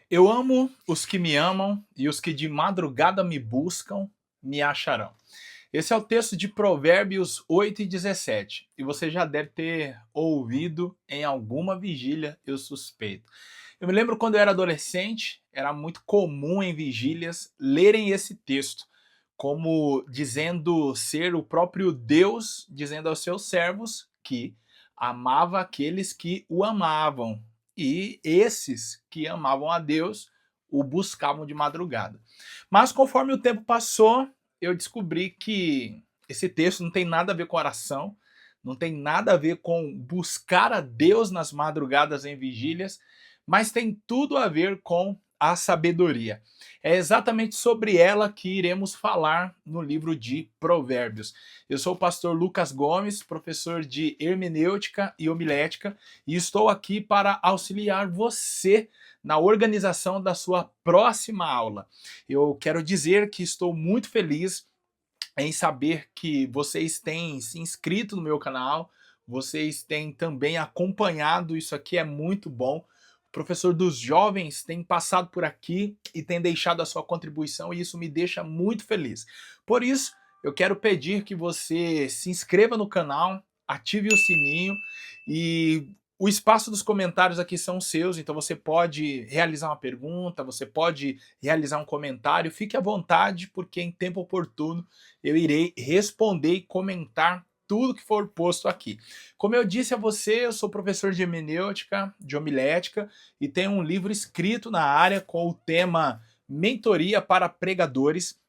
Eu amo os que me amam e os que de madrugada me buscam me acharão. Esse é o texto de Provérbios 8:17 e você já deve ter ouvido em alguma vigília, eu suspeito. Eu me lembro quando eu era adolescente, era muito comum em vigílias lerem esse texto, como dizendo ser o próprio Deus dizendo aos seus servos que amava aqueles que o amavam e esses que amavam a Deus o buscavam de madrugada. Mas conforme o tempo passou, eu descobri que esse texto não tem nada a ver com oração, não tem nada a ver com buscar a Deus nas madrugadas em vigílias, mas tem tudo a ver com a sabedoria. É exatamente sobre ela que iremos falar no livro de Provérbios. Eu sou o pastor Lucas Gomes, professor de hermenêutica e homilética, e estou aqui para auxiliar você na organização da sua próxima aula. Eu quero dizer que estou muito feliz em saber que vocês têm se inscrito no meu canal, vocês têm também acompanhado, isso aqui é muito bom. O professor dos jovens tem passado por aqui e tem deixado a sua contribuição e isso me deixa muito feliz. Por isso, eu quero pedir que você se inscreva no canal, ative o sininho e o espaço dos comentários aqui são seus, então você pode realizar uma pergunta, você pode realizar um comentário, fique à vontade, porque em tempo oportuno eu irei responder e comentar tudo que for posto aqui. Como eu disse a você, eu sou professor de hermenêutica, de homilética, e tenho um livro escrito na área com o tema Mentoria para Pregadores.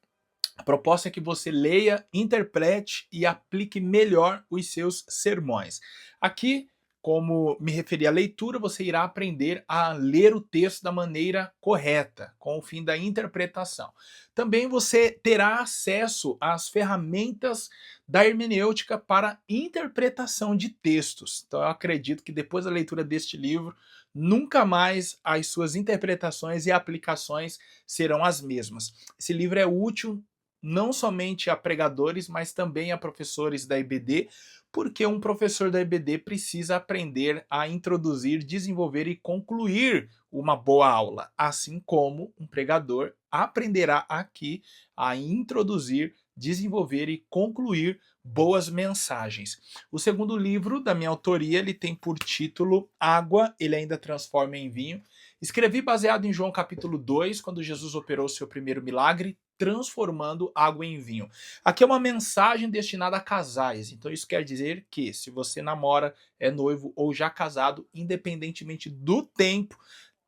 A proposta é que você leia, interprete e aplique melhor os seus sermões. Aqui, como me referi à leitura, você irá aprender a ler o texto da maneira correta, com o fim da interpretação. Também você terá acesso às ferramentas da hermenêutica para interpretação de textos. Então, eu acredito que depois da leitura deste livro, nunca mais as suas interpretações e aplicações serão as mesmas. Esse livro é útil não somente a pregadores, mas também a professores da IBD, porque um professor da IBD precisa aprender a introduzir, desenvolver e concluir uma boa aula, assim como um pregador aprenderá aqui a introduzir, desenvolver e concluir boas mensagens. O segundo livro da minha autoria, ele tem por título Água, ele ainda transforma em vinho. Escrevi baseado em João capítulo 2, quando Jesus operou seu primeiro milagre, transformando água em vinho. Aqui é uma mensagem destinada a casais, então isso quer dizer que se você namora, é noivo ou já casado, independentemente do tempo,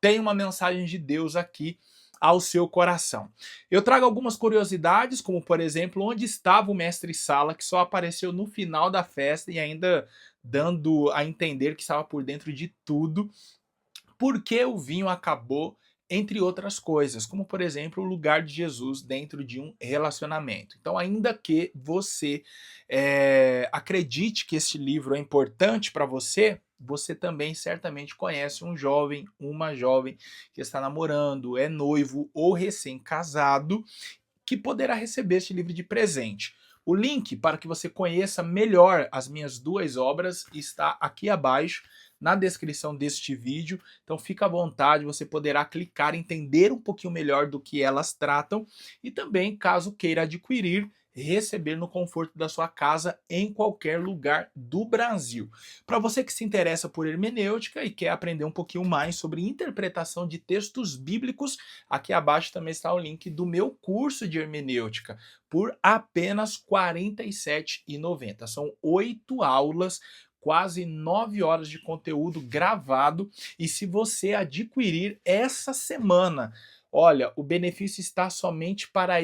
tem uma mensagem de Deus aqui ao seu coração. Eu trago algumas curiosidades, como por exemplo, onde estava o mestre Sala, que só apareceu no final da festa e ainda dando a entender que estava por dentro de tudo. Por que o vinho acabou, entre outras coisas, como por exemplo o lugar de Jesus dentro de um relacionamento. Então, ainda que você acredite que este livro é importante para você, você também certamente conhece um jovem, uma jovem que está namorando, é noivo ou recém-casado, que poderá receber este livro de presente. O link para que você conheça melhor as minhas duas obras está aqui abaixo na descrição deste vídeo, então fica à vontade, você poderá clicar, entender um pouquinho melhor do que elas tratam e também, caso queira adquirir, receber no conforto da sua casa em qualquer lugar do Brasil. Para você que se interessa por hermenêutica e quer aprender um pouquinho mais sobre interpretação de textos bíblicos, aqui abaixo também está o link do meu curso de hermenêutica por apenas R$ 47,90. São 8 aulas, quase 9 horas de conteúdo gravado, e se você adquirir essa semana, olha, o benefício está somente para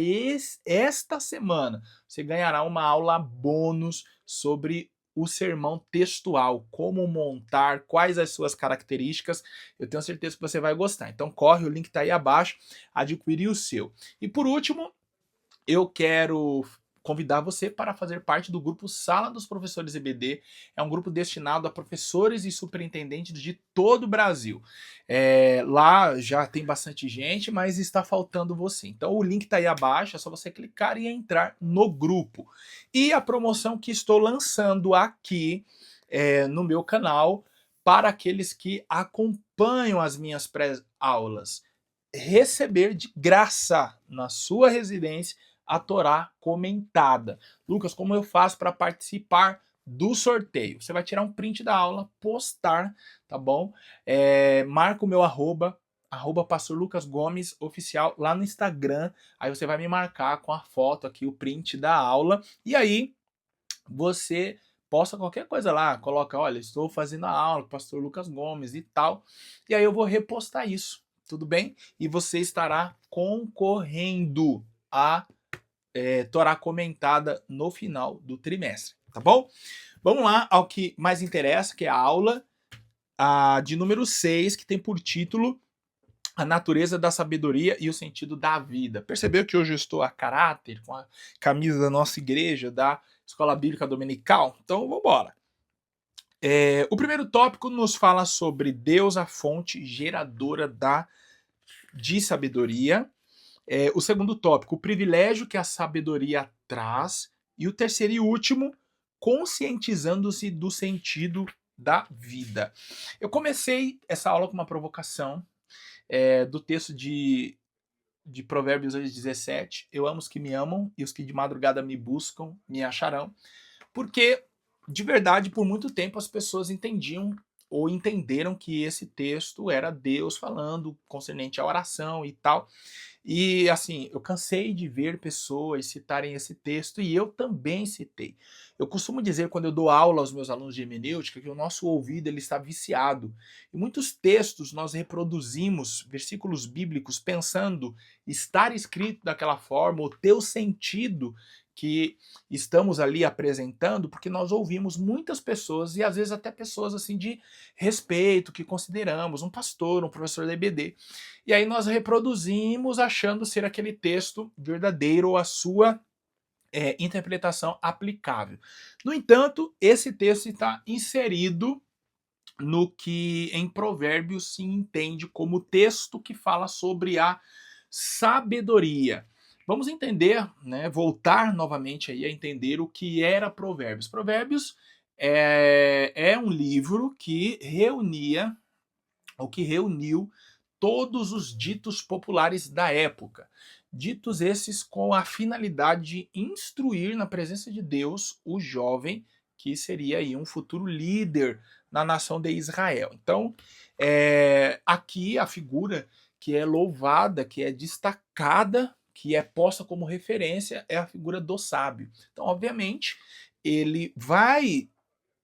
esta semana. Você ganhará uma aula bônus sobre o sermão textual, como montar, quais as suas características. Eu tenho certeza que você vai gostar. Então corre, o link está aí abaixo, adquire o seu. E por último, eu quero convidar você para fazer parte do grupo Sala dos Professores EBD. É um grupo destinado a professores e superintendentes de todo o Brasil. Lá já tem bastante gente, mas está faltando você. Então o link está aí abaixo, é só você clicar e entrar no grupo. E a promoção que estou lançando aqui no meu canal para aqueles que acompanham as minhas pré-aulas. receber de graça na sua residência a Torá comentada. Lucas, como eu faço para participar do sorteio? Você vai tirar um print da aula, postar, tá bom? Marca o meu arroba Pastor Lucas Gomes oficial lá no Instagram. Aí você vai me marcar com a foto aqui, o print da aula. E aí você posta qualquer coisa lá, coloca, olha, estou fazendo a aula com o Pastor Lucas Gomes e tal. E aí eu vou repostar isso, tudo bem? E você estará concorrendo a Torá comentada no final do trimestre, tá bom? Vamos lá ao que mais interessa, que é a aula de número 6, que tem por título A Natureza da Sabedoria e o Sentido da Vida. Percebeu que hoje eu estou a caráter, com a camisa da nossa igreja, da Escola Bíblica Dominical? Então, vamos embora. O primeiro tópico nos fala sobre Deus, a fonte geradora de sabedoria. O segundo tópico, o privilégio que a sabedoria traz. E o terceiro e último, conscientizando-se do sentido da vida. Eu comecei essa aula com uma provocação do texto de Provérbios 17. Eu amo os que me amam e os que de madrugada me buscam me acharão. Porque, de verdade, por muito tempo as pessoas entendiam ou entenderam que esse texto era Deus falando concernente à oração e tal. E assim, eu cansei de ver pessoas citarem esse texto e eu também citei. Eu costumo dizer quando eu dou aula aos meus alunos de hermenêutica que o nosso ouvido ele está viciado. E muitos textos nós reproduzimos versículos bíblicos pensando estar escrito daquela forma, ou ter o sentido que estamos ali apresentando, porque nós ouvimos muitas pessoas e às vezes até pessoas assim de respeito que consideramos, um pastor, um professor da EBD. E aí nós reproduzimos achando ser aquele texto verdadeiro ou a sua interpretação aplicável. No entanto, esse texto está inserido no que em Provérbios se entende como texto que fala sobre a sabedoria. Vamos entender, né, voltar novamente aí a entender o que era Provérbios. Provérbios é um livro que reuniu todos os ditos populares da época. Ditos esses com a finalidade de instruir na presença de Deus o jovem que seria aí um futuro líder na nação de Israel. Então, aqui a figura que é louvada, que é destacada, que é posta como referência é a figura do sábio. Então, obviamente, ele vai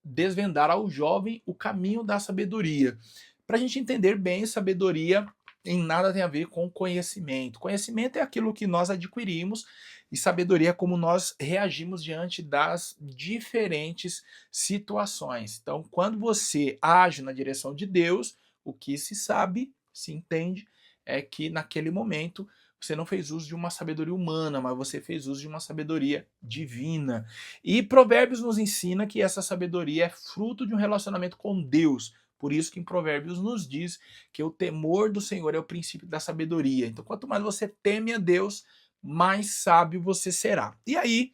desvendar ao jovem o caminho da sabedoria. Para a gente entender bem, sabedoria em nada tem a ver com conhecimento. Conhecimento é aquilo que nós adquirimos e sabedoria é como nós reagimos diante das diferentes situações. Então, quando você age na direção de Deus, o que se sabe, se entende, é que naquele momento você não fez uso de uma sabedoria humana, mas você fez uso de uma sabedoria divina. E Provérbios nos ensina que essa sabedoria é fruto de um relacionamento com Deus. Por isso que em Provérbios nos diz que o temor do Senhor é o princípio da sabedoria. Então, quanto mais você teme a Deus, mais sábio você será. E aí,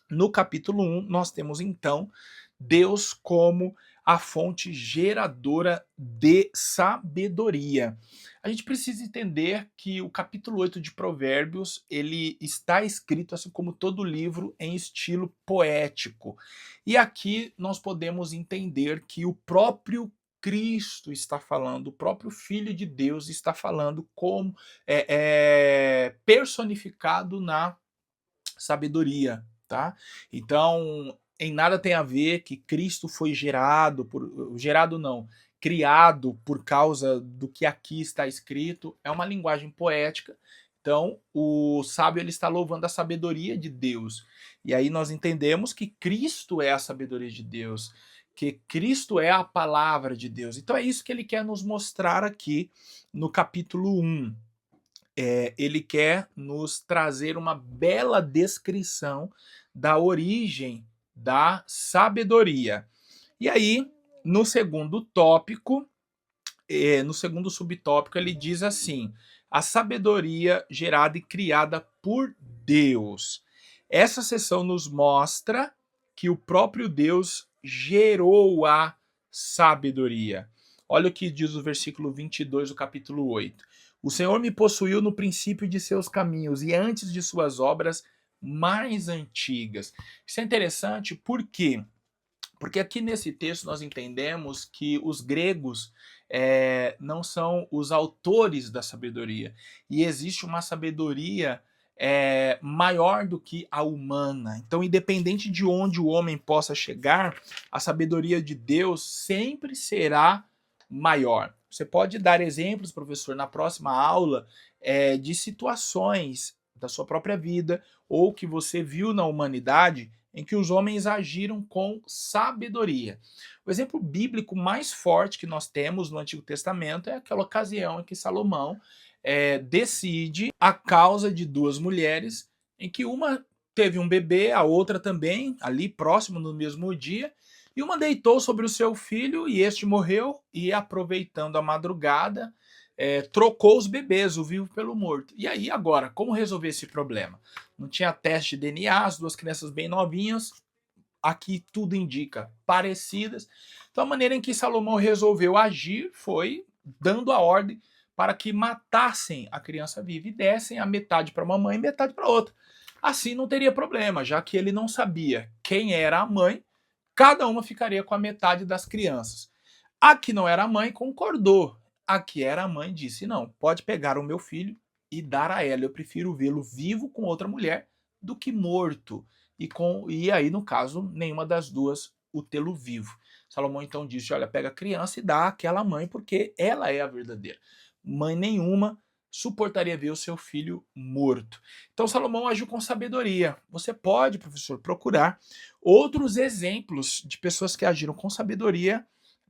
no capítulo 1, nós temos então Deus como a fonte geradora de sabedoria. A gente precisa entender que o capítulo 8 de Provérbios, ele está escrito, assim como todo livro, em estilo poético. E aqui nós podemos entender que o próprio Cristo está falando, o próprio Filho de Deus está falando como personificado na sabedoria, tá? Então, em nada tem a ver que Cristo foi criado por causa do que aqui está escrito. É uma linguagem poética. Então, o sábio ele está louvando a sabedoria de Deus. E aí nós entendemos que Cristo é a sabedoria de Deus, que Cristo é a palavra de Deus. Então é isso que ele quer nos mostrar aqui no capítulo 1. Ele quer nos trazer uma bela descrição da origem da sabedoria. E aí, no segundo tópico, no segundo subtópico, ele diz assim: a sabedoria gerada e criada por Deus. Essa seção nos mostra que o próprio Deus gerou a sabedoria. Olha o que diz o versículo 22 do capítulo 8. O Senhor me possuiu no princípio de seus caminhos e antes de suas obras mais antigas. Isso é interessante, por quê? Porque aqui nesse texto nós entendemos que os gregos não são os autores da sabedoria. E existe uma sabedoria maior do que a humana. Então, independente de onde o homem possa chegar, a sabedoria de Deus sempre será maior. Você pode dar exemplos, professor, na próxima aula, de situações da sua própria vida ou que você viu na humanidade em que os homens agiram com sabedoria. O exemplo bíblico mais forte que nós temos no Antigo Testamento é aquela ocasião em que Salomão decide a causa de duas mulheres, em que uma teve um bebê, a outra também, ali próximo no mesmo dia, e uma deitou sobre o seu filho e este morreu, e aproveitando a madrugada, trocou os bebês, o vivo pelo morto. E aí, agora, como resolver esse problema? Não tinha teste de DNA, as duas crianças bem novinhas, aqui tudo indica parecidas. Então, a maneira em que Salomão resolveu agir foi dando a ordem para que matassem a criança viva e dessem a metade para uma mãe e metade para outra. Assim não teria problema, já que ele não sabia quem era a mãe, cada uma ficaria com a metade das crianças. A que não era a mãe concordou. A que era a mãe disse: não, pode pegar o meu filho e dar a ela. Eu prefiro vê-lo vivo com outra mulher do que morto. E aí, no caso, nenhuma das duas o tê-lo vivo. Salomão então disse: olha, pega a criança e dá àquela mãe, porque ela é a verdadeira. Mãe nenhuma suportaria ver o seu filho morto. Então Salomão agiu com sabedoria. Você pode, professor, procurar outros exemplos de pessoas que agiram com sabedoria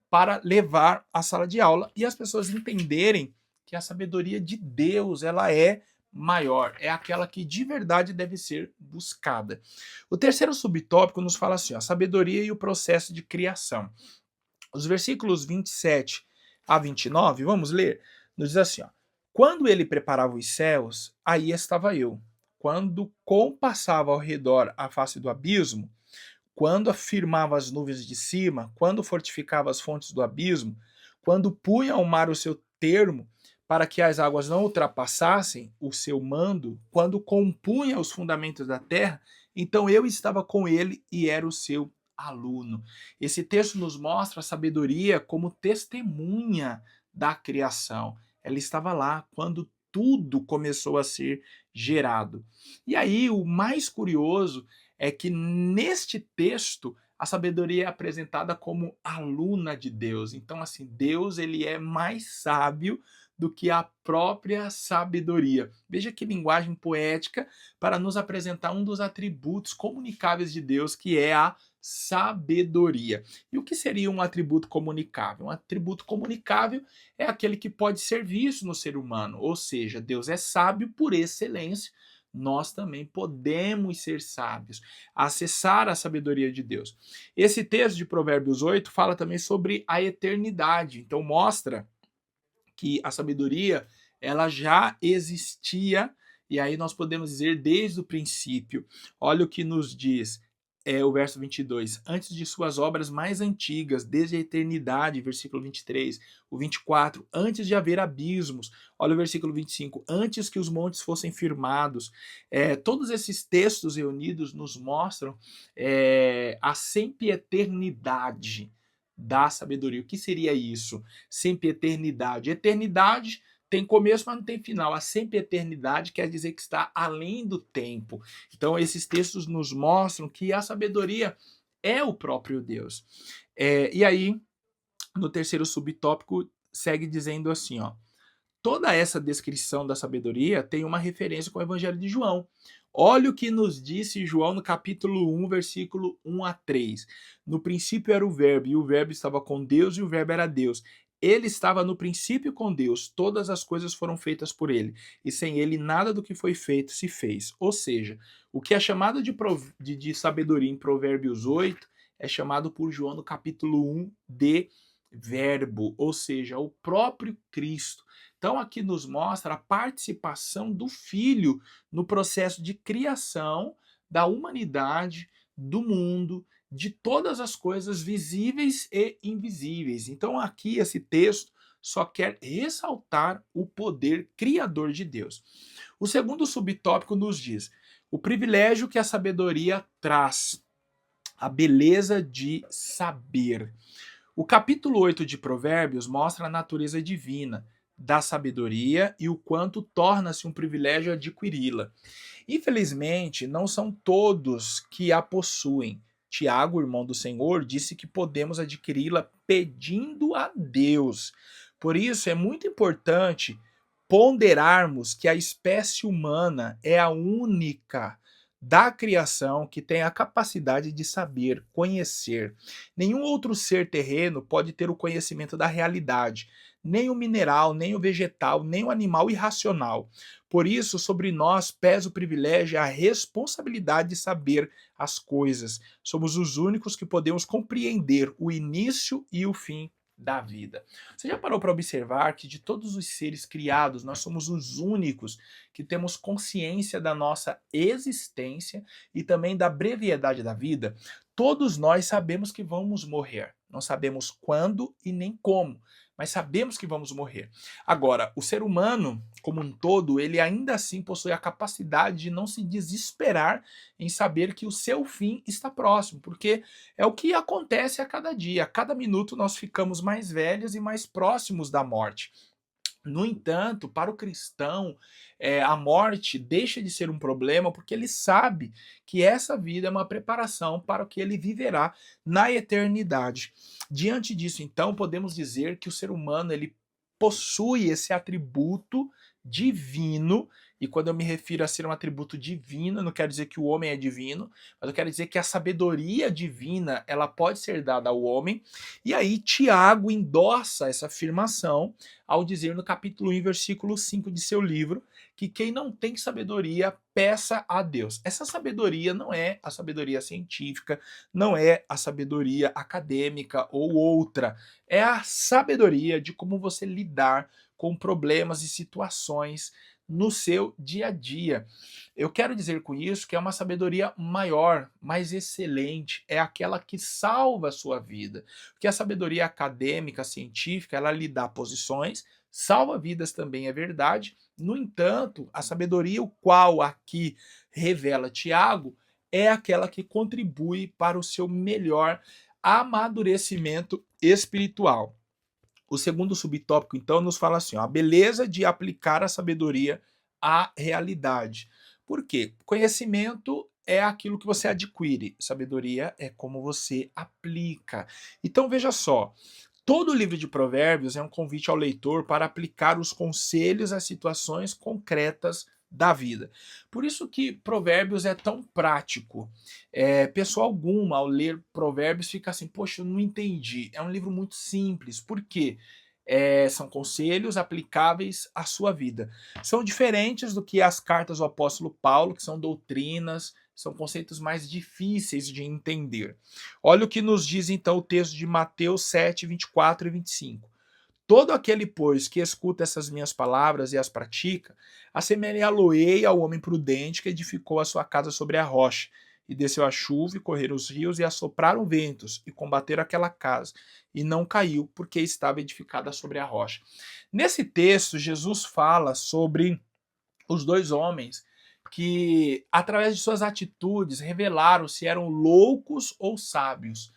para levar à sala de aula e as pessoas entenderem que a sabedoria de Deus ela é maior, é aquela que de verdade deve ser buscada. O terceiro subtópico nos fala assim, a sabedoria e o processo de criação. Os versículos 27 a 29, vamos ler? Nos diz assim, ó, quando ele preparava os céus, aí estava eu. Quando compassava ao redor a face do abismo, quando afirmava as nuvens de cima, quando fortificava as fontes do abismo, quando punha ao mar o seu termo, para que as águas não ultrapassassem o seu mando, quando compunha os fundamentos da terra, então eu estava com ele e era o seu aluno. Esse texto nos mostra a sabedoria como testemunha da criação. Ela estava lá quando tudo começou a ser gerado. E aí, o mais curioso é que neste texto a sabedoria é apresentada como aluna de Deus. Então, assim, Deus ele é mais sábio do que a própria sabedoria. Veja que linguagem poética para nos apresentar um dos atributos comunicáveis de Deus, que é a sabedoria. E o que seria um atributo comunicável? Um atributo comunicável é aquele que pode ser visto no ser humano, ou seja, Deus é sábio por excelência, nós também podemos ser sábios, acessar a sabedoria de Deus. Esse texto de Provérbios 8 fala também sobre a eternidade, então mostra que a sabedoria ela já existia, e aí nós podemos dizer desde o princípio. Olha o que nos diz o verso 22, antes de suas obras mais antigas, desde a eternidade, versículo 23, o 24, antes de haver abismos, olha o versículo 25, antes que os montes fossem firmados. Todos esses textos reunidos nos mostram a sempiternidade da sabedoria. O que seria isso? Sempiternidade. Eternidade tem começo, mas não tem final. A sempiternidade quer dizer que está além do tempo. Então, esses textos nos mostram que a sabedoria é o próprio Deus. E aí, no terceiro subtópico, segue dizendo assim, ó, toda essa descrição da sabedoria tem uma referência com o Evangelho de João. Olha o que nos disse João no capítulo 1, versículo 1 a 3. No princípio era o Verbo, e o Verbo estava com Deus, e o Verbo era Deus. Ele estava no princípio com Deus, todas as coisas foram feitas por ele, e sem ele nada do que foi feito se fez. Ou seja, o que é chamado de sabedoria em Provérbios 8 é chamado por João no capítulo 1 de Verbo, ou seja, o próprio Cristo. Então aqui nos mostra a participação do Filho no processo de criação da humanidade, do mundo, de todas as coisas visíveis e invisíveis. Então aqui esse texto só quer ressaltar o poder criador de Deus. O segundo subtópico nos diz o privilégio que a sabedoria traz, a beleza de saber. O capítulo 8 de Provérbios mostra a natureza divina da sabedoria e o quanto torna-se um privilégio adquiri-la. Infelizmente, não são todos que a possuem. Tiago, irmão do Senhor, disse que podemos adquiri-la pedindo a Deus. Por isso, é muito importante ponderarmos que a espécie humana é a única da criação que tem a capacidade de saber, conhecer. Nenhum outro ser terreno pode ter o conhecimento da realidade, nem o mineral, nem o vegetal, nem o animal irracional. Por isso, sobre nós pesa o privilégio e a responsabilidade de saber as coisas. Somos os únicos que podemos compreender o início e o fim da vida. Você já parou para observar que de todos os seres criados, nós somos os únicos que temos consciência da nossa existência e também da brevidade da vida? Todos nós sabemos que vamos morrer. Não sabemos quando e nem como, mas sabemos que vamos morrer. Agora, o ser humano, como um todo, ele ainda assim possui a capacidade de não se desesperar em saber que o seu fim está próximo, porque é o que acontece a cada dia. A cada minuto nós ficamos mais velhos e mais próximos da morte. No entanto, para o cristão, a morte deixa de ser um problema porque ele sabe que essa vida é uma preparação para o que ele viverá na eternidade. Diante disso, então, podemos dizer que o ser humano ele possui esse atributo divino, e quando eu me refiro a ser um atributo divino, não quero dizer que o homem é divino, mas eu quero dizer que a sabedoria divina ela pode ser dada ao homem. E aí Tiago endossa essa afirmação ao dizer no capítulo 1, versículo 5 de seu livro, que quem não tem sabedoria, peça a Deus. Essa sabedoria não é a sabedoria científica, não é a sabedoria acadêmica ou outra. É a sabedoria de como você lidar com problemas e situações no seu dia a dia. Eu quero dizer com isso que é uma sabedoria maior, mais excelente, é aquela que salva a sua vida. Porque a sabedoria acadêmica, científica, ela lhe dá posições, salva vidas também é verdade. No entanto, a sabedoria o qual aqui revela Tiago é aquela que contribui para o seu melhor amadurecimento espiritual. O segundo subtópico, então, nos fala assim: ó, a beleza de aplicar a sabedoria à realidade. Por quê? Conhecimento é aquilo que você adquire, sabedoria é como você aplica. Então, veja só. Todo o livro de Provérbios é um convite ao leitor para aplicar os conselhos às situações concretas da vida. Por isso que Provérbios é tão prático. Pessoa alguma, ao ler Provérbios, fica assim, poxa, eu não entendi. É um livro muito simples. Por quê? São conselhos aplicáveis à sua vida. São diferentes do que as cartas do apóstolo Paulo, que são doutrinas, são conceitos mais difíceis de entender. Olha o que nos diz então o texto de Mateus 7, 24 e 25. Todo aquele, pois, que escuta essas minhas palavras e as pratica, assemelhá-lo-ei ao homem prudente que edificou a sua casa sobre a rocha. E desceu a chuva, e correram os rios, e assopraram ventos, e combateram aquela casa. E não caiu, porque estava edificada sobre a rocha. Nesse texto, Jesus fala sobre os dois homens que, através de suas atitudes, revelaram se eram loucos ou sábios,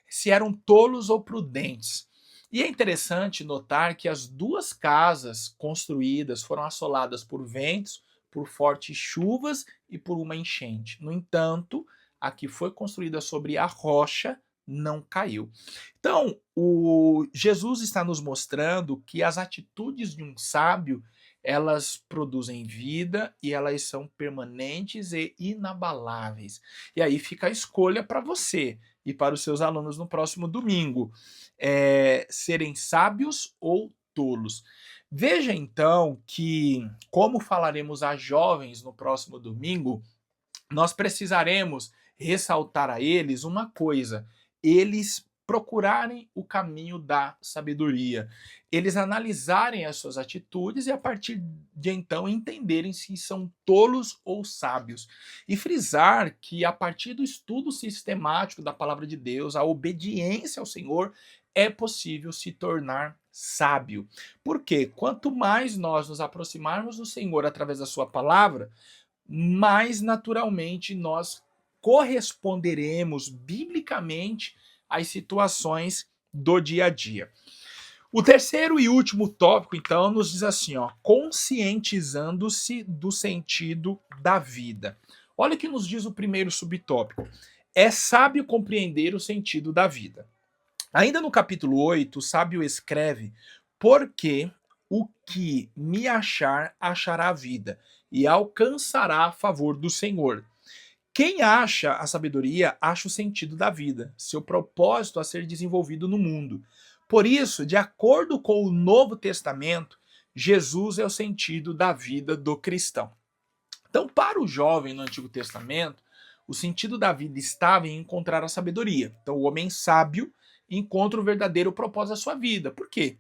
se eram tolos ou prudentes. E é interessante notar que as duas casas construídas foram assoladas por ventos, por fortes chuvas e por uma enchente. No entanto, a que foi construída sobre a rocha não caiu. Então, o Jesus está nos mostrando que as atitudes de um sábio elas produzem vida e elas são permanentes e inabaláveis. E aí fica a escolha para você e para os seus alunos no próximo domingo, serem sábios ou tolos. Veja então que, como falaremos a jovens no próximo domingo, nós precisaremos ressaltar a eles uma coisa: eles procurarem o caminho da sabedoria, eles analisarem as suas atitudes e a partir de então entenderem se são tolos ou sábios. E frisar que a partir do estudo sistemático da palavra de Deus, a obediência ao Senhor, é possível se tornar sábio. Porque quanto mais nós nos aproximarmos do Senhor através da sua palavra, mais naturalmente nós corresponderemos biblicamente às situações do dia a dia. O terceiro e último tópico, então, nos diz assim, ó, conscientizando-se do sentido da vida. Olha o que nos diz o primeiro subtópico. É sábio compreender o sentido da vida. Ainda no capítulo 8, o sábio escreve: porque o que me achar, achará a vida, e alcançará a favor do Senhor. Quem acha a sabedoria, acha o sentido da vida, seu propósito a ser desenvolvido no mundo. Por isso, de acordo com o Novo Testamento, Jesus é o sentido da vida do cristão. Então, para o jovem no Antigo Testamento, o sentido da vida estava em encontrar a sabedoria. Então, o homem sábio encontra o verdadeiro propósito da sua vida. Por quê?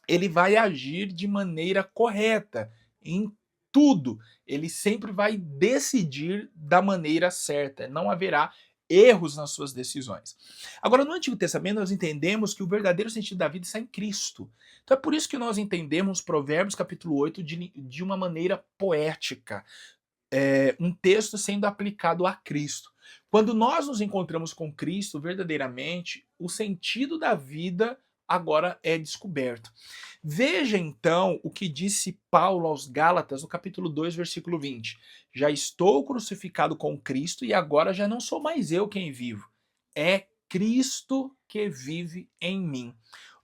Ele vai agir de maneira correta em tudo. Ele sempre vai decidir da maneira certa. Não haverá erros nas suas decisões. Agora, no Antigo Testamento, nós entendemos que o verdadeiro sentido da vida está em Cristo. Então é por isso que nós entendemos Provérbios capítulo 8 de uma maneira poética. Um texto sendo aplicado a Cristo. Quando nós nos encontramos com Cristo verdadeiramente, o sentido da vida agora é descoberto. Veja então o que disse Paulo aos Gálatas no capítulo 2, versículo 20. Já estou crucificado com Cristo e agora já não sou mais eu quem vivo. É Cristo que vive em mim.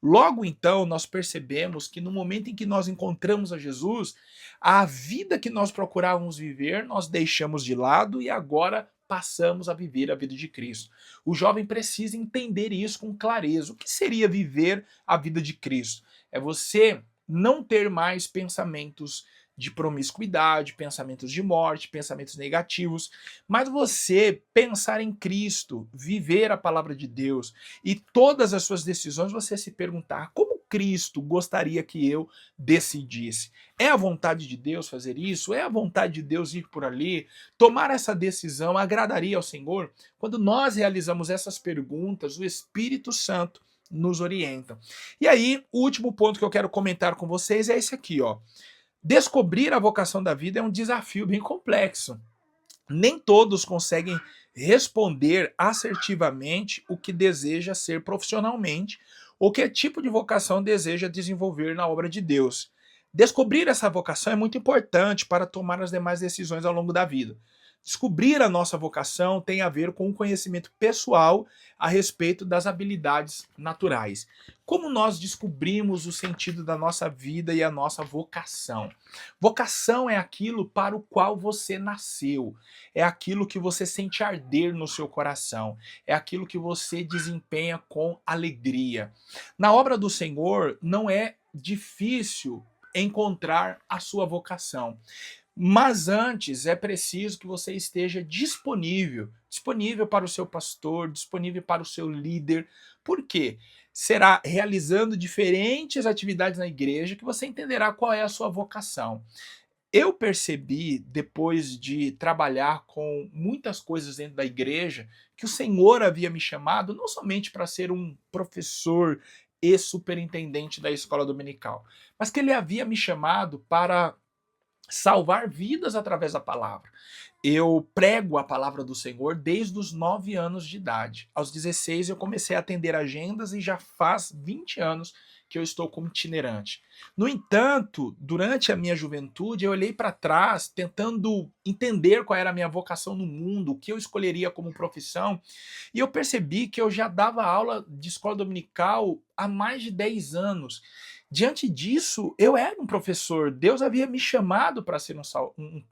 Logo então, nós percebemos que no momento em que nós encontramos a Jesus, a vida que nós procurávamos viver, nós deixamos de lado e agora passamos a viver a vida de Cristo. O jovem precisa entender isso com clareza. O que seria viver a vida de Cristo? É você não ter mais pensamentos de promiscuidade, pensamentos de morte, pensamentos negativos, mas você pensar em Cristo, viver a palavra de Deus e todas as suas decisões você se perguntar como Cristo gostaria que eu decidisse. É a vontade de Deus fazer isso? É a vontade de Deus ir por ali? Tomar essa decisão agradaria ao Senhor? Quando nós realizamos essas perguntas, o Espírito Santo nos orienta. E aí, o último ponto que eu quero comentar com vocês é esse aqui, ó. Descobrir a vocação da vida é um desafio bem complexo. Nem todos conseguem responder assertivamente o que deseja ser profissionalmente ou que tipo de vocação deseja desenvolver na obra de Deus. Descobrir essa vocação é muito importante para tomar as demais decisões ao longo da vida. Descobrir a nossa vocação tem a ver com o conhecimento pessoal a respeito das habilidades naturais. Como nós descobrimos o sentido da nossa vida e a nossa vocação? Vocação é aquilo para o qual você nasceu, é aquilo que você sente arder no seu coração, é aquilo que você desempenha com alegria. Na obra do Senhor, não é difícil encontrar a sua vocação. Mas antes é preciso que você esteja disponível para o seu pastor, disponível para o seu líder. Por quê? Será realizando diferentes atividades na igreja que você entenderá qual é a sua vocação. Eu percebi, depois de trabalhar com muitas coisas dentro da igreja, que o Senhor havia me chamado não somente para ser um professor e superintendente da escola dominical, mas que ele havia me chamado para salvar vidas através da palavra. Eu prego a palavra do Senhor desde os 9 anos de idade. Aos 16 eu comecei a atender agendas e já faz 20 anos que eu estou como itinerante. No entanto, durante a minha juventude, eu olhei para trás tentando entender qual era a minha vocação no mundo, o que eu escolheria como profissão, e eu percebi que eu já dava aula de escola dominical há mais de 10 anos. Diante disso, eu era um professor. Deus havia me chamado para ser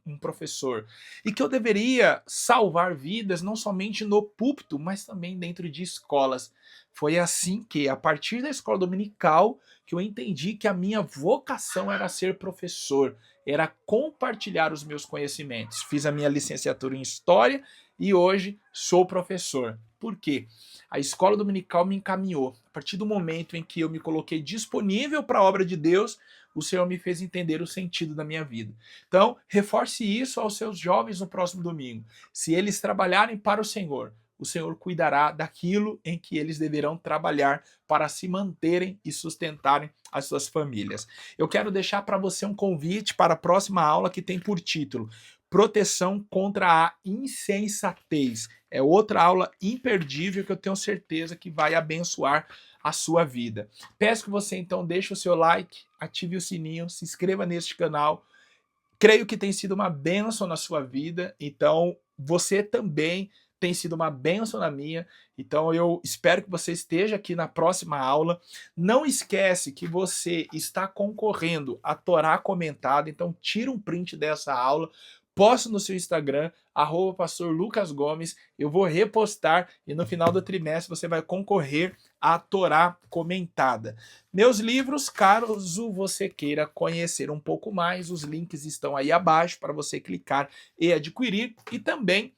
um professor. E que eu deveria salvar vidas não somente no púlpito, mas também dentro de escolas. Foi assim que, a partir da escola dominical, que eu entendi que a minha vocação era ser professor, era compartilhar os meus conhecimentos. Fiz a minha licenciatura em História e hoje sou professor. Por quê? A escola dominical me encaminhou. A partir do momento em que eu me coloquei disponível para a obra de Deus, o Senhor me fez entender o sentido da minha vida. Então, reforce isso aos seus jovens no próximo domingo. Se eles trabalharem para o Senhor, o Senhor cuidará daquilo em que eles deverão trabalhar para se manterem e sustentarem as suas famílias. Eu quero deixar para você um convite para a próxima aula que tem por título Proteção contra a Insensatez. É outra aula imperdível que eu tenho certeza que vai abençoar a sua vida. Peço que você então deixe o seu like, ative o sininho, se inscreva neste canal. Creio que tem sido uma bênção na sua vida, então você também tem sido uma bênção na minha, então eu espero que você esteja aqui na próxima aula. Não esquece que você está concorrendo a Torá comentada, então tira um print dessa aula, posta no seu Instagram, @pastor Lucas Gomes, eu vou repostar e no final do trimestre você vai concorrer à Torá comentada. Meus livros, caso você queira conhecer um pouco mais, os links estão aí abaixo para você clicar e adquirir, e também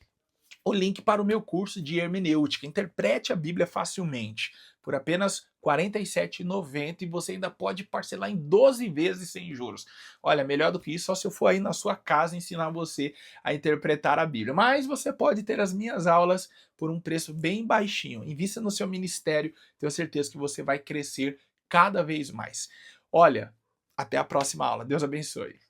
o link para o meu curso de hermenêutica, Interprete a Bíblia Facilmente, por apenas R$ 47,90, e você ainda pode parcelar em 12 vezes sem juros. Olha, melhor do que isso, só se eu for aí na sua casa ensinar você a interpretar a Bíblia. Mas você pode ter as minhas aulas por um preço bem baixinho. Invista no seu ministério, tenho certeza que você vai crescer cada vez mais. Olha, até a próxima aula. Deus abençoe.